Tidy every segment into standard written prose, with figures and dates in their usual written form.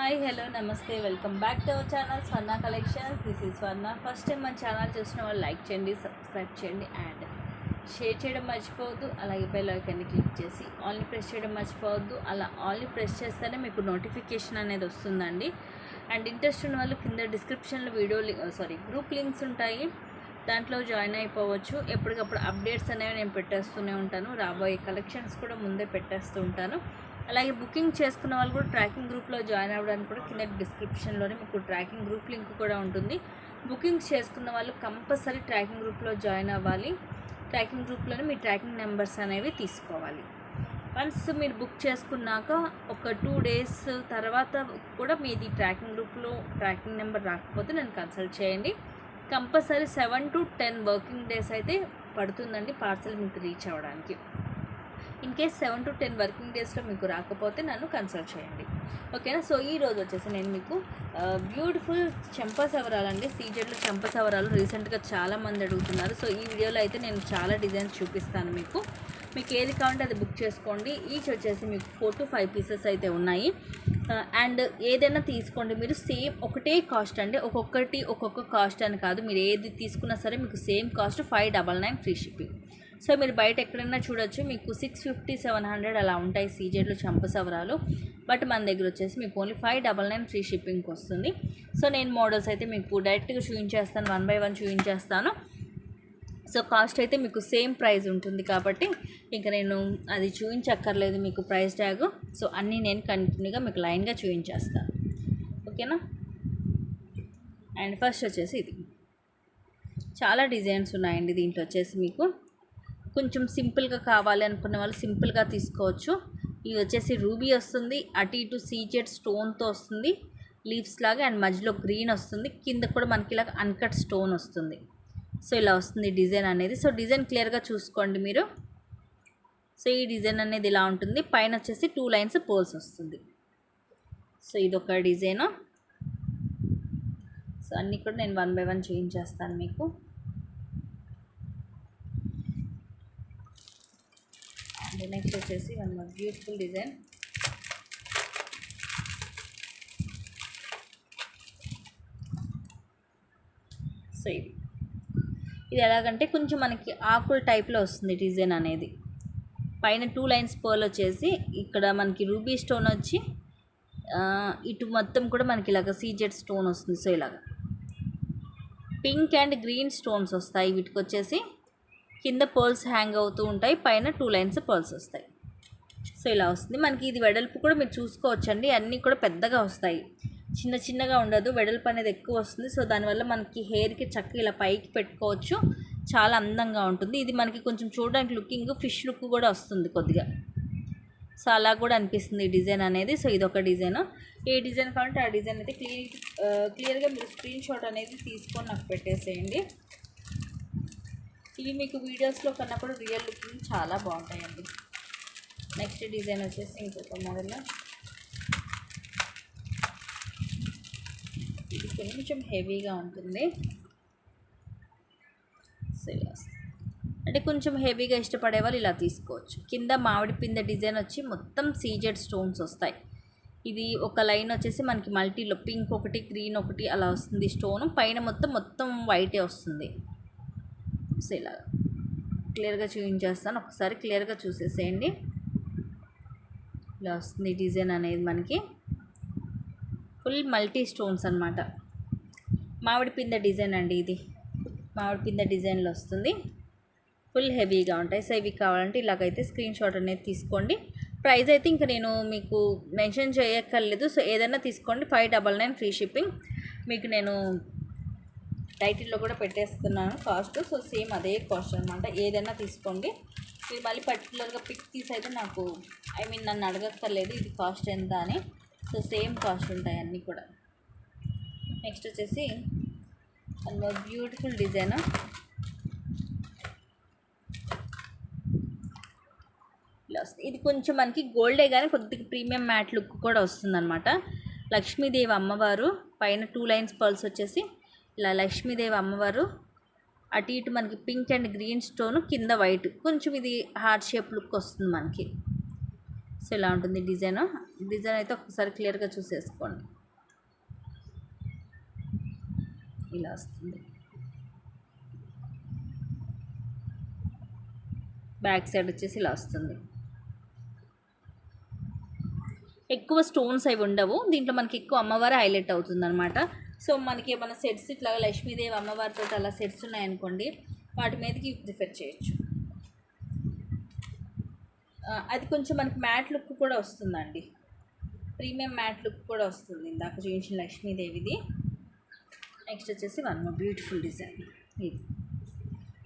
Hi hello నమస్తే welcome back to our channel Swarna collections. This is Swarna. First time మన channel చూసిన వాళ్ళు like చేయండి, subscribe చేయండి అండ్ షేర్ చేయడం మర్చిపోవద్దు. అలాగే బెల్ ఐకాన్ని క్లిక్ చేసి ఆల్ని ప్రెస్ చేయడం మర్చిపోవద్దు. అలా ఆల్ని ప్రెస్ చేస్తేనే మీకు నోటిఫికేషన్ అనేది వస్తుందండి. అండ్ ఇంట్రెస్ట్ ఉన్న వాళ్ళు కింద డిస్క్రిప్షన్లో గ్రూప్ లింక్స్ ఉంటాయి, దాంట్లో జాయిన్ అయిపోవచ్చు. ఎప్పటికప్పుడు అప్డేట్స్ అనేవి నేను పెట్టేస్తూనే ఉంటాను. రాబోయే కలెక్షన్స్ కూడా ముందే పెట్టేస్తూ ఉంటాను. అలాగే బుకింగ్ చేసుకున్న వాళ్ళు కూడా ట్రాకింగ్ గ్రూప్లో జాయిన్ అవ్వడానికి కూడా కింద డిస్క్రిప్షన్లోనే మీకు ట్రాకింగ్ గ్రూప్ లింక్ కూడా ఉంటుంది. బుకింగ్స్ చేసుకున్న వాళ్ళు కంపల్సరీ ట్రాకింగ్ గ్రూప్లో జాయిన్ అవ్వాలి. ట్రాకింగ్ గ్రూప్లోనే మీ ట్రాకింగ్ నెంబర్స్ అనేవి తీసుకోవాలి. వన్స్ మీరు బుక్ చేసుకున్నాక ఒక 2 days తర్వాత కూడా మీది ట్రాకింగ్ గ్రూప్లో ట్రాకింగ్ నెంబర్ రాకపోతే నన్ను కన్సల్ట్ చేయండి. కంపల్సరీ 7 to 10 వర్కింగ్ డేస్ అయితే పడుతుందండి పార్సల్ మీకు రీచ్ అవ్వడానికి. ఇన్ కేస్ 7 to 10 వర్కింగ్ డేస్లో మీకు రాకపోతే నన్ను కన్సల్ట్ చేయండి, ఓకేనా. సో ఈరోజు వచ్చేసి నేను మీకు బ్యూటిఫుల్ చెంపసవరాలండి, సీజెడ్లో చెంపసవరాలు రీసెంట్గా చాలామంది అడుగుతున్నారు. సో ఈ వీడియోలో అయితే నేను చాలా డిజైన్స్ చూపిస్తాను. మీకు ఏది కావాలంటే అది బుక్ చేసుకోండి. ఈచ్ వచ్చేసి మీకు 4 to 5 పీసెస్ అయితే ఉన్నాయి. అండ్ ఏదైనా తీసుకోండి మీరు, సేమ్ ఒకటే కాస్ట్ అండి. ఒక్కొక్క కాస్ట్ అని కాదు, మీరు ఏది తీసుకున్నా సరే మీకు same cost 599 free shipping. So మీరు బయట ఎక్కడైనా చూడొచ్చు, మీకు 650-700 అలా ఉంటాయి సీజెడ్లో చెంపసవరాలు. బట్ మన దగ్గర వచ్చేసి మీకు ఓన్లీ 599 ఫ్రీ షిప్పింగ్కి వస్తుంది. సో నేను మోడల్స్ అయితే మీకు డైరెక్ట్గా చూపించేస్తాను, 1 by 1 చూపించేస్తాను. సో కాస్ట్ అయితే మీకు సేమ్ ప్రైస్ ఉంటుంది కాబట్టి ఇంకా నేను అది చూపించక్కర్లేదు మీకు ప్రైస్ ట్యాగ్. సో అన్నీ నేను కంటిన్యూగా మీకు లైన్గా చూపించేస్తాను, ఓకేనా. అండ్ ఫస్ట్ వచ్చేసి ఇది చాలా డిజైన్స్ ఉన్నాయండి. దీంట్లో వచ్చేసి మీకు కొంచెం సింపుల్గా కావాలి అనుకునే వాళ్ళు సింపుల్గా తీసుకోవచ్చు. ఇది వచ్చేసి రూబీ వస్తుంది, అటు ఇటు సీజెడ్ స్టోన్తో వస్తుంది లీవ్స్ లాగా, అండ్ మధ్యలో గ్రీన్ వస్తుంది, కింద కూడా మనకి ఇలా అన్కట్ స్టోన్ వస్తుంది. సో ఇలా వస్తుంది డిజైన్ అనేది. సో డిజైన్ క్లియర్గా చూసుకోండి మీరు. సో ఈ డిజైన్ అనేది ఇలా ఉంటుంది, పైన వచ్చేసి 2 lines పోల్స్ వస్తుంది. సో ఇదొక డిజైను. సో అన్నీ కూడా నేను 1 by 1 చూపించేస్తాను మీకు. నెక్స్ట్ వచ్చేసి one more beautiful design. So ఇది ఎలాగంటే కొంచెం మనకి ఆకుల టైప్లో వస్తుంది డిజైన్ అనేది. పైన 2 lines పర్ల్ వచ్చేసి ఇక్కడ మనకి రూబీ స్టోన్ వచ్చి ఇటు మొత్తం కూడా మనకి ఇలాగ సీజెడ్ స్టోన్ వస్తుంది. సో ఇలాగ పింక్ అండ్ గ్రీన్ స్టోన్స్ వస్తాయి వీటికి వచ్చేసి. కింద పర్ల్స్ హ్యాంగ్ అవుతూ ఉంటాయి, పైన 2 lines పర్ల్స్ వస్తాయి. సో ఇలా వస్తుంది మనకి. ఇది వెడల్పు కూడా మీరు చూసుకోవచ్చండి, అన్నీ కూడా పెద్దగా వస్తాయి, చిన్నగా ఉండదు, వెడల్పు అనేది ఎక్కువ వస్తుంది. సో దానివల్ల మనకి హెయిర్కి చక్కగా ఇలా పైకి పెట్టుకోవచ్చు, చాలా అందంగా ఉంటుంది. ఇది మనకి కొంచెం చూడడానికి లుకింగ్ ఫిష్ లుక్ కూడా వస్తుంది కొద్దిగా. సో అలా కూడా అనిపిస్తుంది ఈ డిజైన్ అనేది. సో ఇదొక డిజైన్. ఏ డిజైన్ కావాలంటే ఆ డిజైన్ అయితే క్లియర్గా మీరు స్క్రీన్ షాట్ అనేది తీసుకొని నాకు పెట్టేసేయండి. ఇవి మీకు వీడియోస్లో కన్నా కూడా రియల్ లుకింగ్ చాలా బాగుంటాయండి. నెక్స్ట్ డిజైన్ వచ్చేసి ఇంకొక మోడల్. ఇది కొంచెం హెవీగా ఉంటుంది. అంటే కొంచెం హెవీగా ఇష్టపడే వాళ్ళు ఇలా తీసుకోవచ్చు. కింద మామిడి పిందె డిజైన్ వచ్చి మొత్తం సీజెడ్ స్టోన్స్ వస్తాయి. ఇది ఒక లైన్ వచ్చేసి మనకి మల్టీలో పింక్ ఒకటి గ్రీన్ ఒకటి అలా వస్తుంది స్టోన్, పైన మొత్తం వైటే వస్తుంది. సో ఇలా క్లియర్గా చూపించేస్తాను, ఒకసారి క్లియర్గా చూసేసేయండి. ఇలా వస్తుంది డిజైన్ అనేది మనకి. ఫుల్ మల్టీ స్టోన్స్ అనమాట. మామిడి పిందె డిజైన్ అండి ఇది. మామిడి పిందె డిజైన్లో వస్తుంది, ఫుల్ హెవీగా ఉంటాయి. సో ఇవి కావాలంటే ఇలాగైతే స్క్రీన్ షాట్ అనేది తీసుకోండి. ప్రైస్ అయితే ఇంకా నేను మీకు మెన్షన్ చేయక్కర్లేదు. సో ఏదైనా తీసుకోండి, 599 ఫ్రీ షిప్పింగ్. మీకు నేను టైటిల్లో కూడా పెట్టేస్తున్నాను కాస్ట్. సో సేమ్ అదే కాస్ట్ అనమాట. ఏదైనా తీసుకోండి. మీరు మళ్ళీ పర్టికులర్గా పిక్ తీసి అయితే నాకు నన్ను అడగక్కర్లేదు ఇది కాస్ట్ ఎంత అని. సో సేమ్ కాస్ట్ ఉంటాయి అన్నీ కూడా. నెక్స్ట్ వచ్చేసి బ్యూటిఫుల్ డిజైన్. ఇలా వస్తుంది. ఇది కొంచెం మనకి గోల్డే కానీ కొద్దిగా ప్రీమియం మ్యాట్ లుక్ కూడా వస్తుందన్నమాట. లక్ష్మీదేవి అమ్మవారు, పైన 2 lines పర్ల్స్ వచ్చేసి ఇలా లక్ష్మీదేవి అమ్మవారు, అటు ఇటు మనకి పింక్ అండ్ గ్రీన్ స్టోన్, కింద వైట్, కొంచెం ఇది హార్ట్ షేప్ లుక్ వస్తుంది మనకి. సో ఇలా ఉంటుంది డిజైన్ అయితే ఒకసారి క్లియర్గా చూసేసుకోండి. ఇలా వస్తుంది. బ్యాక్ సైడ్ వచ్చేసి ఇలా వస్తుంది. ఎక్కువ స్టోన్స్ అవి ఉండవు దీంట్లో, మనకి ఎక్కువ అమ్మవారి హైలైట్ అవుతుంది అనమాట. సో మనకి ఏమైనా సెట్స్ ఇట్లా లక్ష్మీదేవి అమ్మవారితో అలా సెట్స్ ఉన్నాయనుకోండి, వాటి మీదకి ప్రిఫర్ చేయొచ్చు. అది కొంచెం మనకి మ్యాట్ లుక్ కూడా వస్తుందండి, ప్రీమియం మ్యాట్ లుక్ కూడా వస్తుంది ఇందాక చూపించిన లక్ష్మీదేవిది. నెక్స్ట్ వచ్చేసి వన్ మోర్ బ్యూటిఫుల్ డిజైన్.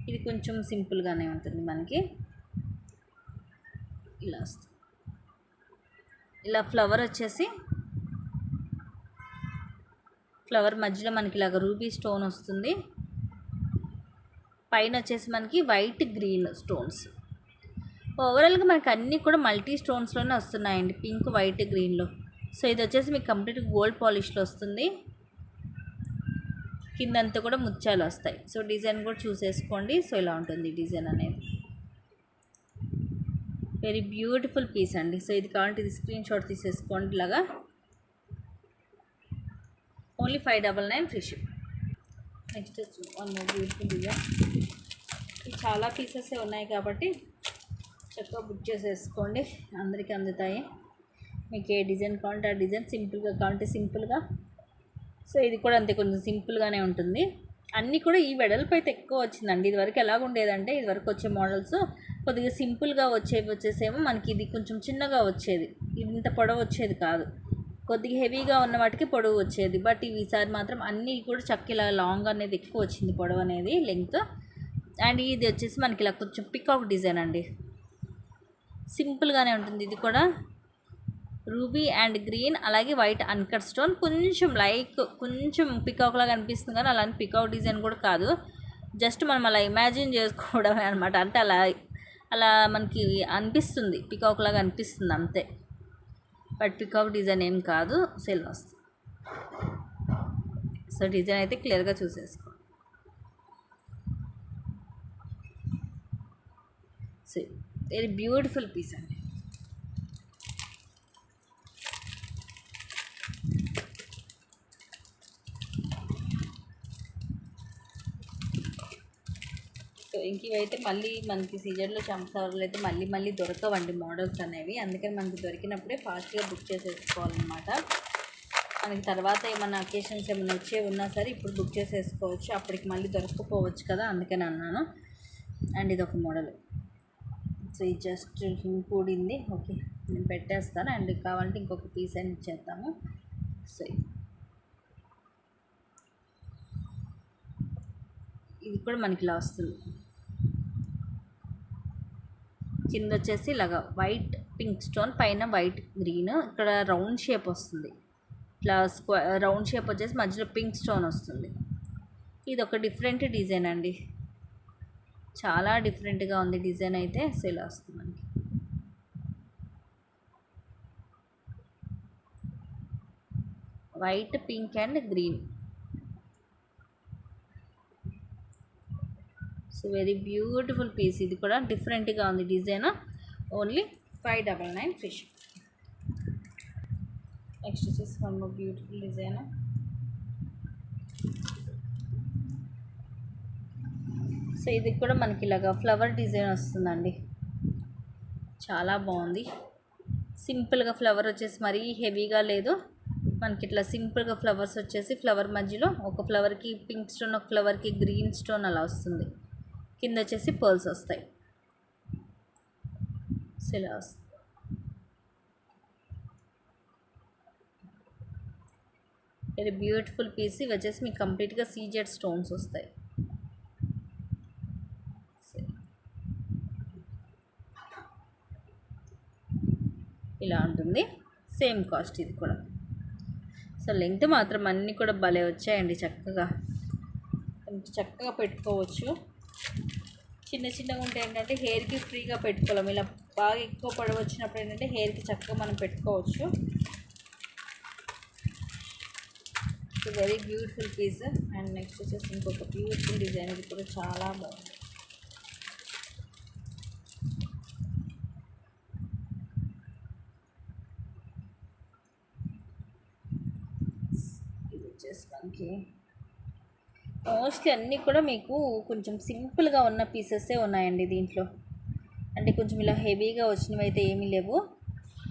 ఇది కొంచెం సింపుల్గానే ఉంటుంది మనకి. ఇలా వస్తుంది. ఇలా ఫ్లవర్ వచ్చేసి ఫ్లవర్ మధ్యలో మనకి ఇలాగ రూబీ స్టోన్ వస్తుంది. పైన వచ్చేసి మనకి వైట్ గ్రీన్ స్టోన్స్. ఓవరాల్గా మనకి అన్నీ కూడా మల్టీ స్టోన్స్లోనే వస్తున్నాయండి, పింక్ వైట్ గ్రీన్లో. సో ఇది వచ్చేసి మీకు కంప్లీట్ గోల్డ్ పాలిష్లో వస్తుంది. కిందంతా కూడా ముత్యాలు వస్తాయి. సో డిజైన్ కూడా చూసేసుకోండి. సో ఇలా ఉంటుంది డిజైన్ అనేది. వెరీ బ్యూటిఫుల్ పీస్ అండి. సో ఇది కావాలంటే ఇది స్క్రీన్ షాట్ తీసేసుకోండి. ఇలాగా only 599 free ship. Next one more beautiful design. ఇవి చాలా పీసెస్ ఉన్నాయి కాబట్టి చక్కగా బుక్ చేసేసుకోండి, అందరికీ అందుతాయి. మీకు ఏ డిజైన్ కావాలంటే ఆ డిజైన్, సింపుల్గా కావాలంటే సింపుల్గా. సో ఇది కూడా అంతే, కొంచెం సింపుల్గానే ఉంటుంది. అన్నీ కూడా ఈ వెడల్పు అయితే ఎక్కువ వచ్చిందండి. ఇదివరకు ఎలాగ ఉండేదంటే, ఇదివరకు వచ్చే మోడల్స్ కొద్దిగా సింపుల్గా వచ్చేసేమో మనకి ఇది కొంచెం చిన్నగా వచ్చేది, ఇది ఇంత పొడవు వచ్చేది కాదు. కొద్దిగా హెవీగా ఉన్న వాటికి పొడవు వచ్చేది. బట్ ఈసారి మాత్రం అన్నీ కూడా చక్కగా లాంగ్ అనేది ఎక్కువ వచ్చింది, పొడవు అనేది లెంగ్త్. అండ్ ఇది వచ్చేసి మనకి ఇలా కొంచెం పికాక్ డిజైన్ అండి, సింపుల్గానే ఉంటుంది. ఇది కూడా రూబీ అండ్ గ్రీన్ అలాగే వైట్ అన్కట్ స్టోన్, కొంచెం కొంచెం పికాక్ లాగా అనిపిస్తుంది కానీ అలాంటి పికాక్ డిజైన్ కూడా కాదు. జస్ట్ మనం అలా ఇమాజిన్ చేసుకోవడమే అనమాట. అంటే అలా మనకి అనిపిస్తుంది, పికాక్ లాగా అనిపిస్తుంది అంతే. బట్ పికాక్ డిజైన్ ఏం కాదు, సెల్ వస్తుంది. సో డిజైన్ అయితే క్లియర్గా చూసేసుకో. సో వెరీ బ్యూటిఫుల్ పీస్ అండి. సో ఇంక ఇవైతే మళ్ళీ మనకి సీజన్లో చంపసార్లు అయితే మళ్ళీ దొరకవండి మోడల్స్ అనేవి. అందుకని మనకి దొరికినప్పుడే ఫాస్ట్గా బుక్ చేసేసుకోవాలన్నమాట. మనకి తర్వాత ఏమైనా అకేషన్స్ ఏమైనా ఉన్నా సరే ఇప్పుడు బుక్ చేసేసుకోవచ్చు, అప్పటికి మళ్ళీ దొరకకపోవచ్చు కదా, అందుకని అన్నాను. అండ్ ఇది ఒక మోడల్. సో ఇది జస్ట్ కూడింది. ఓకే నేను పెట్టేస్తాను. అండ్ కావాలంటే ఇంకొక పీస్ అని ఇచ్చేద్దాము. సో ఇది కూడా మనకి ఇలా వస్తుంది. కింద వచ్చేసి ఇలాగా వైట్ పింక్ స్టోన్, పైన వైట్ గ్రీన్, ఇక్కడ రౌండ్ షేప్ వస్తుంది. ఇట్లా రౌండ్ షేప్ వచ్చేసి మధ్యలో పింక్ స్టోన్ వస్తుంది. ఇది ఒక డిఫరెంట్ డిజైన్ అండి, చాలా డిఫరెంట్గా ఉంది డిజైన్ అయితే. సో ఇలా వస్తుంది మనకి. White pink and green. So very beautiful piece. ఇది కూడా డిఫరెంట్గా ఉంది design. Only 599 free ship. Next వచ్చేసి one more beautiful design. So ఇది కూడా మనకి ఇలాగా ఫ్లవర్ డిజైన్ వస్తుందండి, చాలా బాగుంది. సింపుల్గా ఫ్లవర్ వచ్చేసి మరీ హెవీగా లేదు, మనకి ఇట్లా సింపుల్గా ఫ్లవర్స్ వచ్చేసి ఫ్లవర్ మధ్యలో ఒక ఫ్లవర్కి పింక్ స్టోన్, ఒక ఫ్లవర్కి గ్రీన్ స్టోన్ అలా వస్తుంది. కింద వచ్చేసి పర్ల్స్ వస్తాయి. సో ఇలా వస్తుంది. Very beautiful piece. ఇవి వచ్చేసి మీకు కంప్లీట్గా సీజెడ్ స్టోన్స్ వస్తాయి. ఇలా ఉంటుంది, సేమ్ కాస్ట్ ఇది కూడా. సో లెంగ్త్ మాత్రం అన్నీ కూడా భలే వచ్చాయండి, చక్కగా పెట్టుకోవచ్చు. చిన్నగా ఉంటే ఏంటంటే హెయిర్కి ఫ్రీగా పెట్టుకోలేము. ఇలా బాగా ఎక్కువ పొడవు వచ్చినప్పుడు ఏంటంటే హెయిర్కి చక్కగా మనం పెట్టుకోవచ్చు. Very beautiful piece. And next వచ్చేసి ఇంకొక బ్యూటిఫుల్ డిజైన్. ఇది కూడా చాలా బాగుంది. వచ్చేసి మనకి మోస్ట్లీ అన్నీ కూడా మీకు కొంచెం సింపుల్గా ఉన్న పీసెస్సే ఉన్నాయండి దీంట్లో. అంటే కొంచెం ఇలా హెవీగా వచ్చినవి అయితే ఏమీ లేవు,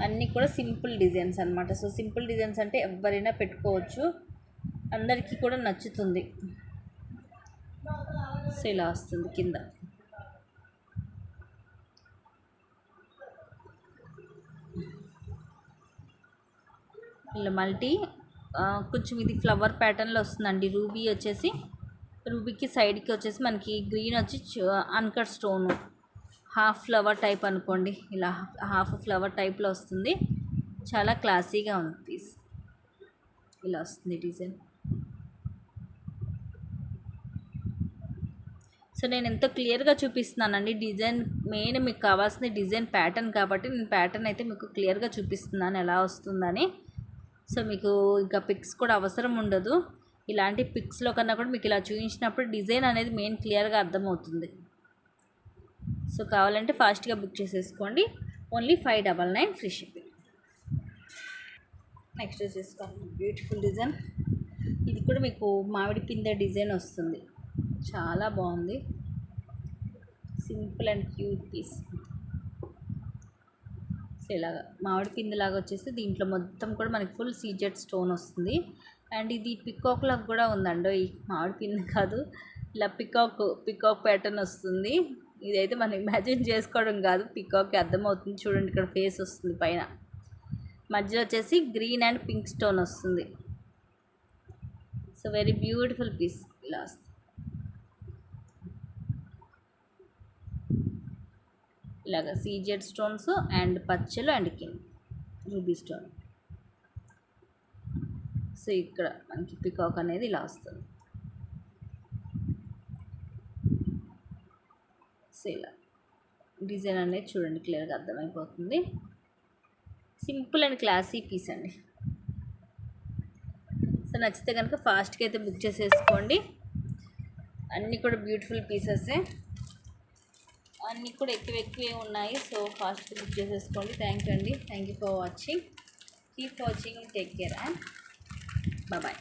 అన్నీ కూడా సింపుల్ డిజైన్స్ అనమాట. సో సింపుల్ డిజైన్స్ అంటే ఎవరైనా పెట్టుకోవచ్చు, అందరికీ కూడా నచ్చుతుంది. సో ఇలా వస్తుంది కింద. ఇలా మల్టీ కొంచెం ఇది ఫ్లవర్ ప్యాటర్న్లో వస్తుందండి. రూబీ వచ్చేసి, రూబీకి సైడ్కి వచ్చేసి మనకి గ్రీన్ వచ్చి uncut stone, half flower type అనుకోండి, ఇలా హాఫ్ ఫ్లవర్ టైప్లో వస్తుంది. చాలా క్లాసీగా ఉంది పీస్. ఇలా వస్తుంది డిజైన్. సో నేను ఎంతో క్లియర్గా చూపిస్తున్నానండి డిజైన్. మెయిన్ మీకు కావాల్సిన డిజైన్ ప్యాటర్న్ కాబట్టి నేను ప్యాటర్న్ అయితే మీకు క్లియర్గా చూపిస్తున్నాను ఎలా వస్తుందని. సో మీకు ఇంకా పిక్స్ కూడా అవసరం ఉండదు. ఇలాంటి పిక్స్లో కన్నా కూడా మీకు ఇలా చూపించినప్పుడు డిజైన్ అనేది మెయిన్ క్లియర్గా అర్థమవుతుంది. సో కావాలంటే ఫాస్ట్గా బుక్ చేసేసుకోండి. Only 599 free shipping. నెక్స్ట్ వచ్చేసుకోండి బ్యూటిఫుల్ డిజైన్. ఇది కూడా మీకు మామిడి పిందె డిజైన్ వస్తుంది, చాలా బాగుంది. Simple and cute piece. So ఇలాగా మామిడి పిందెలాగా వచ్చేసి దీంట్లో మొత్తం కూడా మనకి ఫుల్ సీజెడ్ స్టోన్ వస్తుంది. అండ్ ఇది పికాక్ లాగా కూడా ఉందండి. ఈ మామిడి పిందె కాదు, ఇలా పికాక్ ప్యాటర్న్ వస్తుంది. ఇదైతే మనం ఇమాజిన్ చేసుకోవడం కాదు, పికాక్కి అర్థమవుతుంది. చూడండి ఇక్కడ ఫేస్ వస్తుంది, పైన మధ్యలో వచ్చేసి గ్రీన్ అండ్ పింక్ స్టోన్ వస్తుంది. So very beautiful piece. ఇలా వస్తుంది, ఇలాగా సీజెడ్ స్టోన్స్ అండ్ పచ్చలు and king ruby stone. So ఇక్కడ మనకి పికాక్ అనేది ఇలా వస్తుంది. సో ఇలా డిజైన్ అనేది చూడండి క్లియర్గా అర్థమైపోతుంది. సింపుల్ అండ్ క్లాసీ పీస్ అండి. సో నచ్చితే కనుక ఫాస్ట్గా అయితే బుక్ చేసేసుకోండి. అన్నీ కూడా బ్యూటిఫుల్ పీసెసే, అన్నీ కూడా ఎక్కువే ఉన్నాయి. సో ఫాస్ట్గా బుక్ చేసేసుకోండి. థ్యాంక్ యూ అండి. Thank you for watching. Keep watching. Take care and bye.